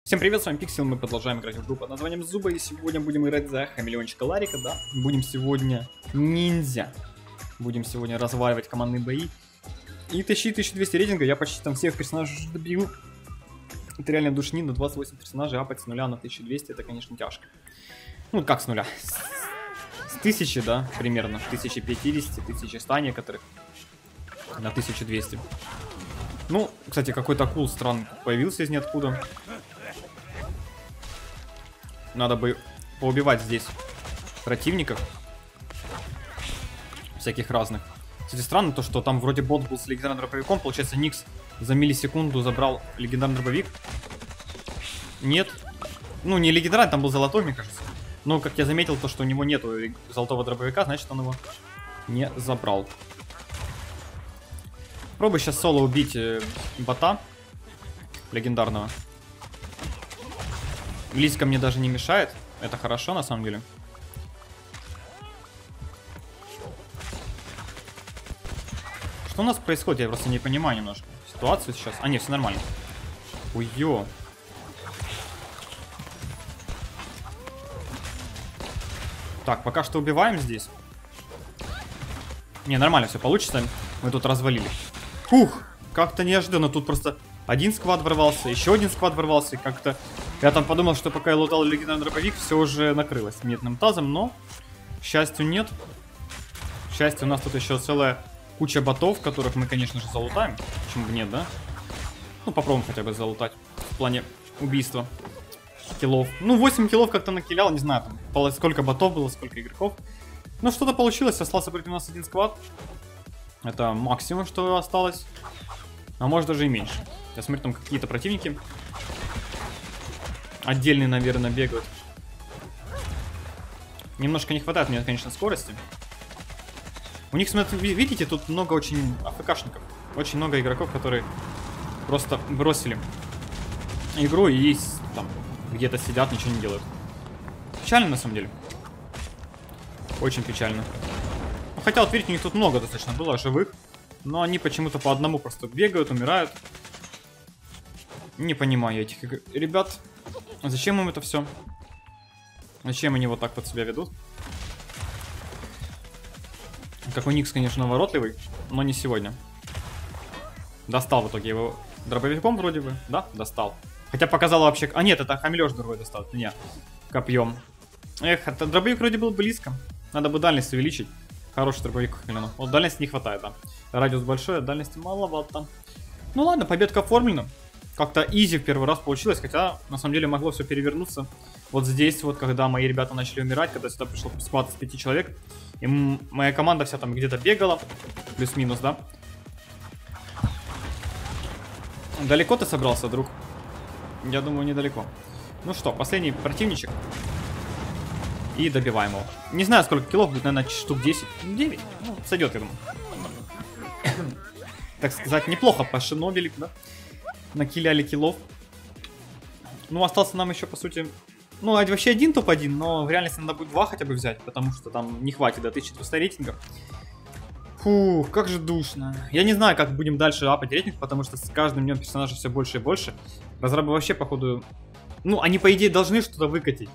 Всем привет, с вами Пиксел, мы продолжаем играть в игру под названием Зуба, и сегодня будем играть за хамелеончика Ларика, да? Будем сегодня ниндзя. Будем сегодня разваливать командные бои. И тащить 1200 рейтинга, я почти там всех персонажей добью. Это реально душни, на 28 персонажей апать с нуля на 1200, это, конечно, тяжко. Ну, как с нуля? С 1000, да, примерно, 1050, 1100 некоторых. На 1200. Ну, кстати, какой-то акул странный появился из ниоткуда. Надо бы поубивать здесь противников. Всяких разных. Кстати, странно то, что там вроде бот был с легендарным дробовиком. Получается, Никс за миллисекунду забрал легендарный дробовик. Нет. Ну, не легендарный, там был золотой, мне кажется. Но, как я заметил, то, что у него нету золотого дробовика, значит, он его не забрал. Пробуй сейчас соло убить бота легендарного. Лиска мне даже не мешает. Это хорошо, на самом деле. Что у нас происходит? Я просто не понимаю немножко ситуацию сейчас. А, нет, все нормально. Ой-ё. Так, пока что убиваем здесь. Не, нормально все получится. Мы тут развалили. Фух, как-то неожиданно. Тут просто один сквад ворвался, еще один сквад ворвался. И как-то... Я там подумал, что пока я лутал легендарный дробовик, все уже накрылось медным тазом, но, к счастью, нет. К счастью, у нас тут еще целая куча ботов, которых мы, конечно же, залутаем. Почему бы нет, да? Ну, попробуем хотя бы залутать в плане убийства киллов. Ну, 8 киллов как-то накиллял, не знаю, там сколько ботов было, сколько игроков. Ну, что-то получилось, остался против нас один сквад. Это максимум, что осталось. А может даже и меньше. Я смотрю, там какие-то противники отдельные, наверное, бегают. Немножко не хватает мне, конечно, скорости. У них, смотрите, видите, тут много очень АФКшников. Очень много игроков, которые просто бросили игру и там где-то сидят, ничего не делают. Печально, на самом деле. Очень печально. Ну, хотя, вот видите, у них тут много достаточно было живых. Но они почему-то по одному просто бегают, умирают. Не понимаю этих ребят. Зачем им это все? Зачем они вот так вот себя ведут? Какой Никс, конечно, наворотливый, но не сегодня. Достал в итоге его дробовиком вроде бы. Да, достал. Хотя показал вообще... А нет, это хамелёж другой достал. Нет, копьем. Эх, это дробовик вроде был близко. Надо бы дальность увеличить. Хороший дробовик хамелёна. Вот дальности не хватает, да. Радиус большой, а дальности маловато. Ну ладно, победка оформлена. Как-то изи в первый раз получилось, хотя на самом деле могло все перевернуться. Вот здесь вот, когда мои ребята начали умирать, когда сюда пришел сквад из 5 человек, и моя команда вся там где-то бегала, плюс-минус, да. Далеко ты собрался, друг? Я думаю, недалеко. Ну что, последний противничек. И добиваем его. Не знаю, сколько киллов будет, наверное, штук 10. 9. Ну, сойдет, я думаю. Так сказать, неплохо пошинобили, да? Накиляли киллов. Ну, остался нам еще, по сути... Ну, вообще один топ-1, но в реальности надо будет 2 хотя бы взять, потому что там не хватит до 1200 рейтингов. Фух, как же душно. Я не знаю, как будем дальше апать рейтинг, потому что с каждым днем персонажей все больше и больше. Разрабы вообще, походу... Ну, они, по идее, должны что-то выкатить.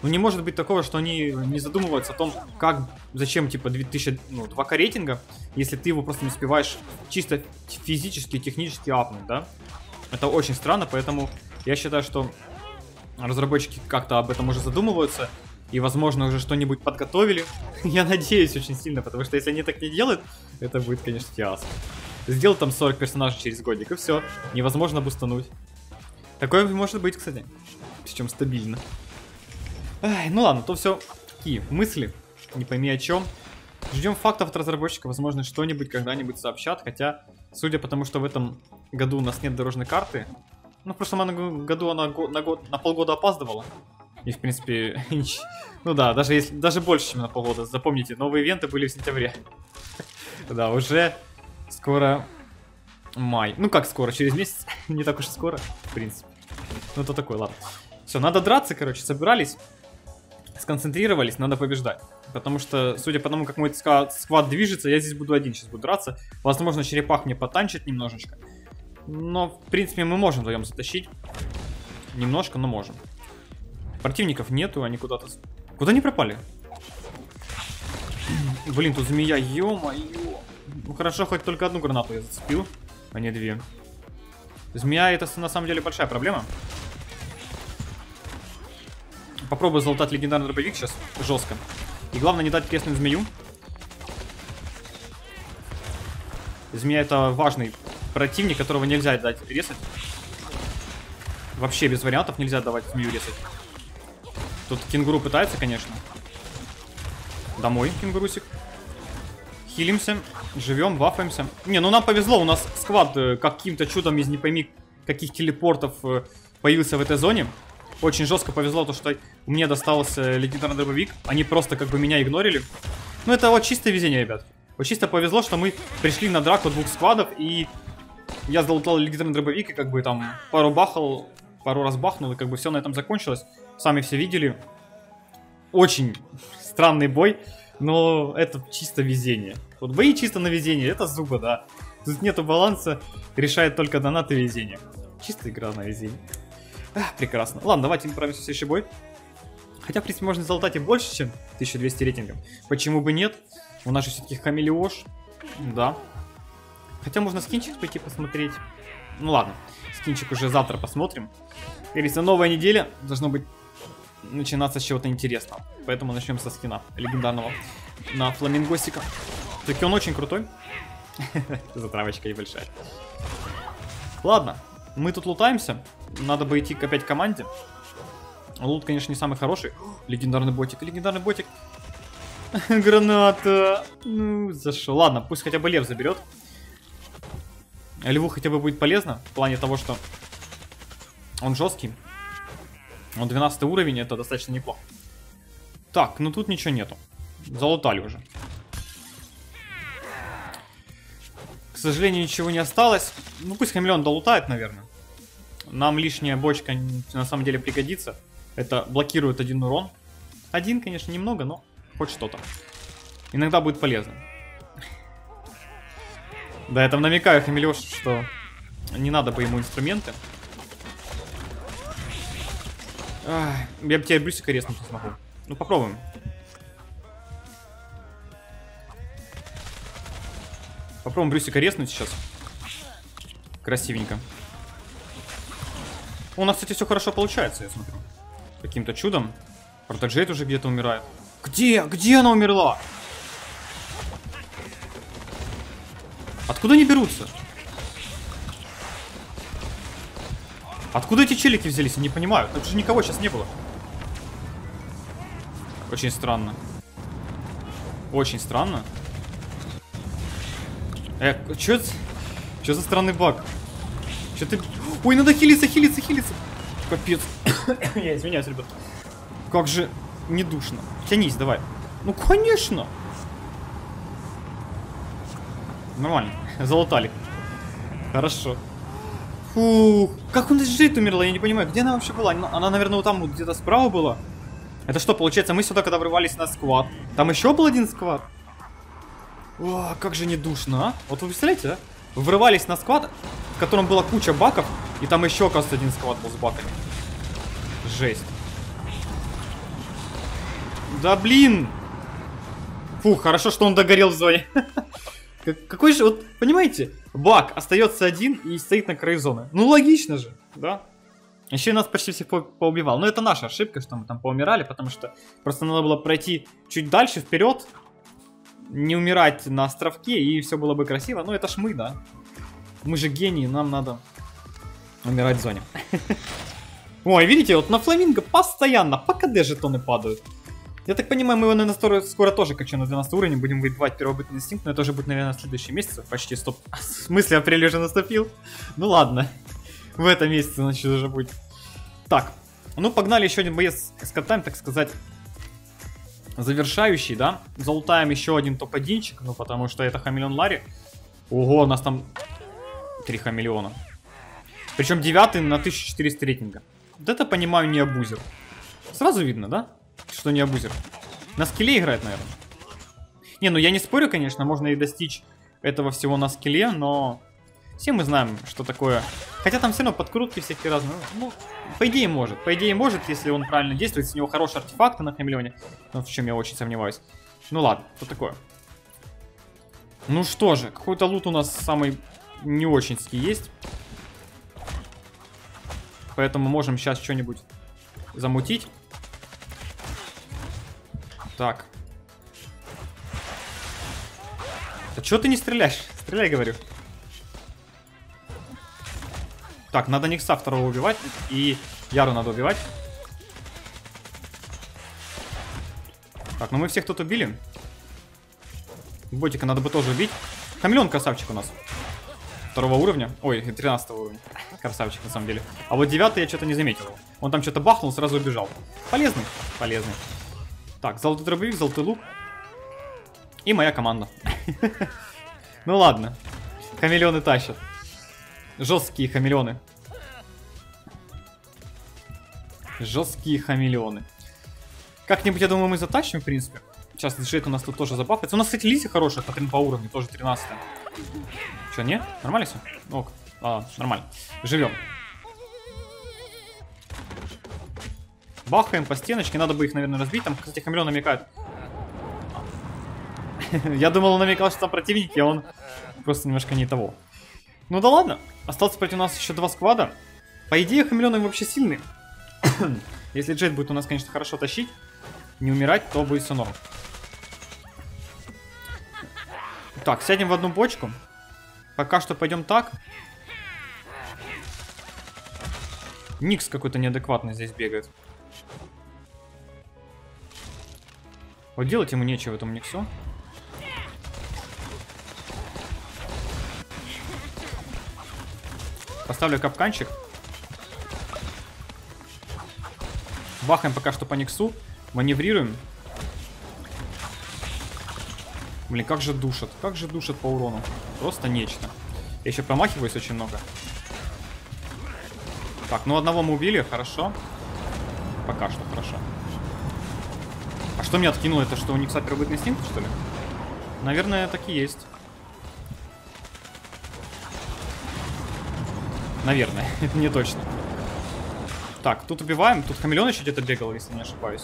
Но не может быть такого, что они не задумываются о том, как, зачем, типа, 2000, ну, 2К рейтинга, если ты его просто не успеваешь чисто физически и технически апнуть, да? Это очень странно, поэтому я считаю, что разработчики как-то об этом уже задумываются и, возможно, уже что-нибудь подготовили. Я надеюсь очень сильно, потому что если они так не делают, это будет, конечно, фиаско. Сделал там 40 персонажей через годик, и все. Невозможно бустануть. Такое может быть, кстати. Причем стабильно. Ай, ну ладно, то все такие мысли, не пойми о чем. Ждем фактов от разработчика, возможно, что-нибудь когда-нибудь сообщат, хотя, судя по тому, что в этом году у нас нет дорожной карты, ну, в прошлом году она на полгода опаздывала. И, в принципе, ну да, даже больше, чем на полгода. Запомните, новые ивенты были в сентябре. Да, уже скоро май. Ну, как скоро, через месяц. Не так уж и скоро, в принципе. Ну, то такое, ладно. Все, надо драться, короче, собирались. Сконцентрировались, надо побеждать. Потому что, судя по тому, как мой сквад движется, я здесь буду один сейчас буду драться. Возможно, черепах мне потанчит немножечко. Но, в принципе, мы можем вдвоем затащить. Немножко, но можем. Противников нету, они куда-то... Куда они пропали? Блин, тут змея, ё-моё. Ну хорошо, хоть только одну гранату я зацепил, а не две. Змея это на самом деле большая проблема. Попробую залутать легендарный дробовик сейчас, жестко. И главное не дать крестную змею. Змея это важный противник, которого нельзя дать резать. Вообще без вариантов нельзя давать змею резать. Тут кенгуру пытается, конечно. Домой, кенгурусик. Хилимся, живем, вафаемся. Не, ну нам повезло, у нас сквад каким-то чудом из не пойми каких телепортов появился в этой зоне. Очень жестко повезло то, что мне достался легендарный дробовик. Они просто как бы меня игнорили. Ну это вот чистое везение, ребят. Вот чисто повезло, что мы пришли на драку двух сквадов, и я залутал легендарный дробовик, и как бы там пару раз бахнул, и как бы все на этом закончилось. Сами все видели. Очень странный бой, но это чисто везение. Вот бои чисто на везение, это зубы, да. Тут нету баланса, решает только донат и везение. Чисто игра на везение. Прекрасно. Ладно, давайте отправимся в следующий бой. Хотя, в принципе, можно залутать и больше, чем 1200 рейтингов. Почему бы нет? У нас же все-таки хамелеош. Да. Хотя можно скинчик пойти посмотреть. Ну ладно, скинчик уже завтра посмотрим. Как говорится, новая неделя должно быть начинаться с чего-то интересного. Поэтому начнем со скина легендарного на фламингосика. Таки он очень крутой. Затравочка небольшая. Ладно, мы тут лутаемся. Надо бы идти опять к команде. Лут, конечно, не самый хороший. Легендарный ботик, легендарный ботик. Граната. Ну, зашел. Ладно, пусть хотя бы лев заберет. Льву хотя бы будет полезно. В плане того, что он жесткий. Он 12 уровень, это достаточно неплохо. Так, ну тут ничего нету. Залутали уже. К сожалению, ничего не осталось. Ну пусть хамелеон долутает, наверное. Нам лишняя бочка на самом деле пригодится. Это блокирует 1 урон. 1, конечно, немного, но хоть что-то. Иногда будет полезно. Да, я там намекаю хамелеошу, что не надо бы ему инструменты. Я бы тебя брюсика резнуть не смогу. Ну попробуем. Попробуем брюсика резнуть сейчас. Красивенько. У нас, кстати, все хорошо получается, я смотрю. Каким-то чудом. Протоджейт уже где-то умирает. Где? Где она умерла? Откуда они берутся? Откуда эти челики взялись? Я не понимаю. Тут же никого сейчас не было. Очень странно. Очень странно. Чё за странный баг? Чё ты... Ой, надо хилиться, хилиться, хилиться. Капец. Я извиняюсь, ребят. Как же не душно. Тянись, давай. Ну, конечно. Нормально. Залутали. Хорошо. Фух. Как он здесь умерла, я не понимаю. Где она вообще была? Она, наверное, вот там вот где-то справа была. Это что, получается, мы сюда, когда врывались на сквад, там еще был один сквад? О, как же не душно, а? Вот вы представляете, а? Врывались на сквад, в котором была куча баков, и там еще, оказывается, один сквад был с баками. Жесть. Да блин! Фух, хорошо, что он догорел в зоне. Какой же, вот, понимаете, бак остается один и стоит на краю зоны. Ну, логично же, да? Еще и нас почти всех поубивал. Но это наша ошибка, что мы там поумирали, потому что просто надо было пройти чуть дальше, вперед, не умирать на островке, и все было бы красиво. Ну, это ж мы, да? Мы же гении, нам надо умирать в зоне. Ой, видите, вот на фламинго постоянно по КД жетоны падают. Я так понимаю, мы его, наверное, скоро тоже качу на 12 уровень, будем выбивать первобытный инстинкт, но это уже будет, наверное, в следующем месяце, почти стоп. В смысле, апрель уже наступил? Ну ладно, в этом месяце, значит, уже будет. Так, ну погнали, еще один боец скатаем, так сказать, завершающий, да? Залутаем еще один топ-1чик, ну потому что это хамелеон Ларри. Ого, у нас там 3 хамелеона. Причем 9 на 1400 рейтинга. Вот это, понимаю, не абузер. Сразу видно, да? Что не абузер. На скилле играет, наверное. Не, ну я не спорю, конечно, можно и достичь этого всего на скилле, но Все мы знаем, что такое. Хотя там все равно подкрутки всякие разные. Ну, по идее может. По идее может, если он правильно действует. Если у него хорошие артефакты на Хамелеоне. Ну, в чем я очень сомневаюсь. Ну ладно, что такое. Ну что же, какой-то лут у нас самый не оченьский есть. Поэтому можем сейчас что-нибудь замутить. Так. Да чё ты не стреляешь? Стреляй, говорю. Так, надо Никса второго убивать. И Яру надо убивать. Так, ну мы всех тут убили. Ботика надо бы тоже убить. Хамелеон красавчик у нас. 2-го уровня. Ой, 13-го уровня. Красавчик, на самом деле. А вот 9-й я что-то не заметил. Он там что-то бахнул, сразу убежал. Полезный. Полезный. Так, золотой дробовик, золотой лук. И моя команда. Ну ладно. Хамелеоны тащат. Жесткие хамелеоны. Жесткие хамелеоны. Как-нибудь, я думаю, мы затащим, в принципе. Сейчас Джейд у нас тут тоже забафается. У нас, кстати, Лиси хорошая, по уровню, тоже 13-я. Че, не? Нормально все? Ок. Нормально. Живем. Бахаем по стеночке. Надо бы их, наверное, разбить. Там, кстати, Хамелеон намекает. Я думал, он намекал, что там противники, а он просто немножко не того. Ну да ладно. Остался против нас еще 2 сквада. По идее, Хамелеоны вообще сильные. Если Джейд будет у нас, конечно, хорошо тащить, не умирать, то будет все норм. Так, сядем в одну бочку. Пока что пойдем так. Никс какой-то неадекватный здесь бегает. Вот делать ему нечего этому Никсу. Поставлю капканчик. Бахаем пока что по Никсу. Маневрируем. Блин, как же душат. Как же душат по урону. Просто нечто. Я еще промахиваюсь очень много. Так, ну одного мы убили, хорошо. Пока что хорошо. А что меня откинуло? Это что, у Никса первобытный инстинкт, что ли? Наверное, так и есть. Наверное, это не точно. Так, тут убиваем. Тут Хамелеон еще где-то бегал, если не ошибаюсь.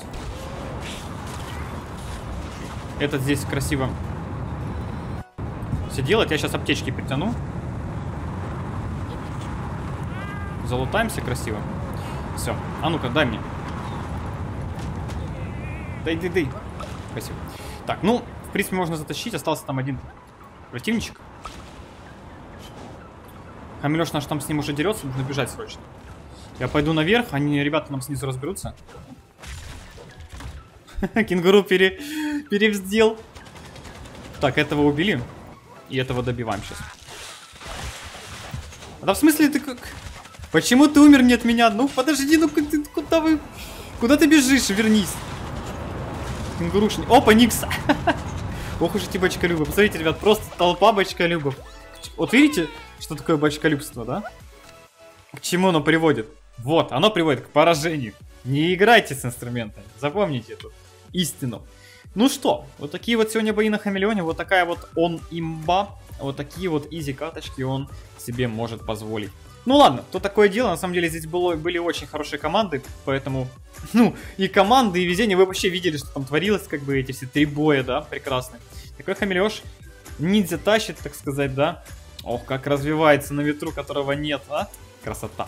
Этот здесь красиво все делает. Я сейчас аптечки притяну. Залутаемся красиво. Все. А ну-ка, дай мне. Дай. Спасибо. Так, ну, в принципе, можно затащить. Остался там один противничек. Хамелёш наш там с ним уже дерется. Нужно бежать срочно. Я пойду наверх. Они, ребята, нам снизу разберутся. Кенгуру перевздел. Так, этого убили. И этого добиваем сейчас. Да в смысле ты как... Почему ты умер не от меня? Ну подожди, ну куда вы... Куда ты бежишь? Вернись. Кенгурушник. Опа, Никс. Ох уж эти бочколюбы. Посмотрите, ребят, просто толпа бочколюбов. Вот видите, что такое бочколюбство, да? К чему оно приводит? Вот, оно приводит к поражению. Не играйте с инструментами. Запомните эту истину. Ну что, вот такие вот сегодня бои на Хамелеоне. Вот такая вот он имба. Вот такие вот изи каточки он себе может позволить. Ну ладно, то такое дело. На самом деле здесь были очень хорошие команды. Поэтому, ну, и команды, и везение. Вы вообще видели, что там творилось, как бы эти все 3 боя, да, прекрасные. Такой Хамелеош ниндзя тащит, так сказать, да. Ох, как развивается на ветру, которого нет, а. Красота.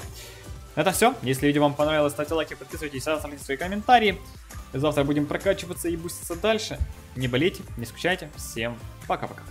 Это все. Если видео вам понравилось, ставьте лайки, подписывайтесь, оставляйте свои комментарии. Завтра будем прокачиваться и буститься дальше. Не болейте, не скучайте. Всем пока-пока.